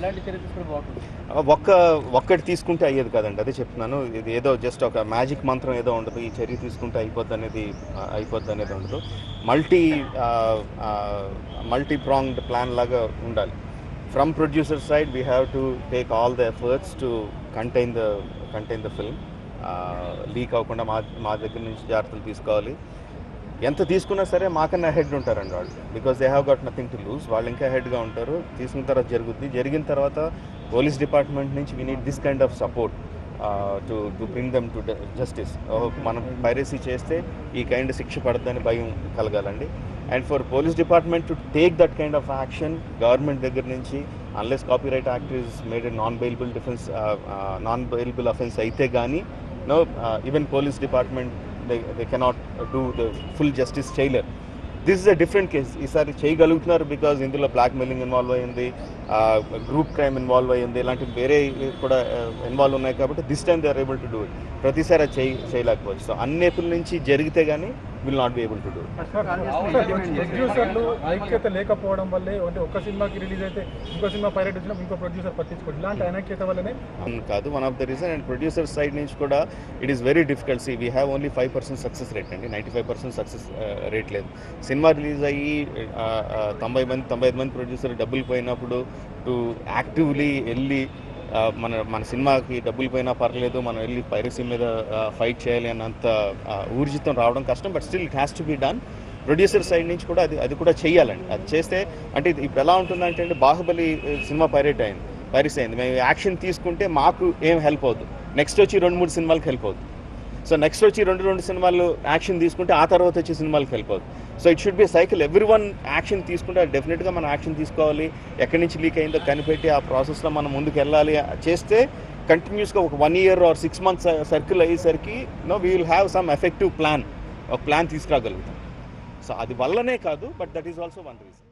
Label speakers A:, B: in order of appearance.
A: ఎలాంటి చర్య తీసుకుంటే బాగుంటుంది?
B: ఒక్కటి తీసుకుంటే అయ్యేది కాదండి, అదే చెప్తున్నాను. ఇది ఏదో జస్ట్ ఒక మ్యాజిక్ మంత్రం ఏదో ఉండదు, ఈ చర్య తీసుకుంటే అయిపోద్ది అనేది ఉండదు. మల్టీ ప్రాంగ్డ్ ప్లాన్ లాగా ఉండాలి. From producer side we have to take all the efforts to contain the film. Leak అవ్వకుండా మా దగ్గర నుంచి జాగ్రత్తలు తీసుకోవాలి. ఎంత తీసుకున్నా సరే మాకన్నా హెడ్ ఉంటారండి వాళ్ళు, because they have got nothing to lose. వాళ్ళు ఇంకా హెడ్గా ఉంటారు. తీసుకున్న తర్వాత జరిగిన తర్వాత పోలీస్ డిపార్ట్మెంట్ నుంచి we need this kind of support to bring them to justice. మనం పైరసీ చేస్తే ఈ కైండ్ శిక్ష పడద్దని భయం కలగాలండి. And for police department to take that kind of action government దగ్గర నుంచి, unless copyright act is made a non bailable offence అయితే కానీ even police department they cannot do the full justice చేయలేరు. This is a different case. ఈసారి చేయగలుగుతున్నారు because ఇందులో బ్లాక్ involve ఇన్వాల్వ్ అయ్యింది, గ్రూప్ క్రైమ్ ఇన్వాల్వ్ అయ్యింది, ఇలాంటి వేరే కూడా ఇన్వాల్వ్ ఉన్నాయి కాబట్టి this time they are able to do it. ప్రతిసారి అది చేయలేకపోవచ్చు. సో అన్నేపుల నుంచి జరిగితే కానీ will not be able to do.
C: ప్రొడ్యూసర్లు ఐక్యత లేకపోవడం వల్లే, అంటే ఒక సినిమాకి రిలీజ్ అయితే ఇంకో సినిమా పైరేట్ వచ్చినప్పుడు ఇంకో ప్రొడ్యూసర్ పట్టించుకోండి, ఇలాంటి అనైక్యత వల్లనే
B: కాదు. One of the reason. And producer side నుంచి కూడా it is very difficult. We have only 5% success rate అండి, 95% సక్సెస్ రేట్ లేదు. సినిమా రిలీజ్ అయ్యి 95 మంది ప్రొడ్యూసర్ డబ్బులు పోయినప్పుడు టు యాక్టివ్లీ వెళ్ళి మన సినిమాకి డబ్బులు పోయినా పర్లేదు, మనం వెళ్ళి పైరసీ మీద ఫైట్ చేయాలి అన్నంత ఊర్జితం రావడం కష్టం. But still it has to be done. Producer side నుంచి కూడా అది కూడా చేయాలండి. అది చేస్తే అంటే ఇప్పుడు ఎలా ఉంటుందంటే అండి, బాహుబలి సినిమా పైరసీ అయింది. మేము యాక్షన్ తీసుకుంటే మాకు ఏం హెల్ప్ అవుతుంది, నెక్స్ట్ వచ్చి 2-3 సినిమాలకు హెల్ప్ అవుతుంది. సో నెక్స్ట్ వచ్చి 2 సినిమాలు యాక్షన్ తీసుకుంటే ఆ తర్వాత వచ్చే సినిమాలకు హెల్ప్ అవుతుంది. So it should be cycle. Everyone action తీసుకుంటే డెఫినెట్గా మనం యాక్షన్ తీసుకోవాలి. ఎక్కడి నుంచి లీక్ అయిందో కనిపెట్టి ఆ ప్రాసెస్లో మనం ముందుకు వెళ్ళాలి. చేస్తే కంటిన్యూస్గా ఒక 1 year or 6 months సర్కిల్ అయ్యేసరికి we will have some effective plan తీసుకురాగలుగుతాం. సో అది వల్లనే కాదు, but that is also one reason.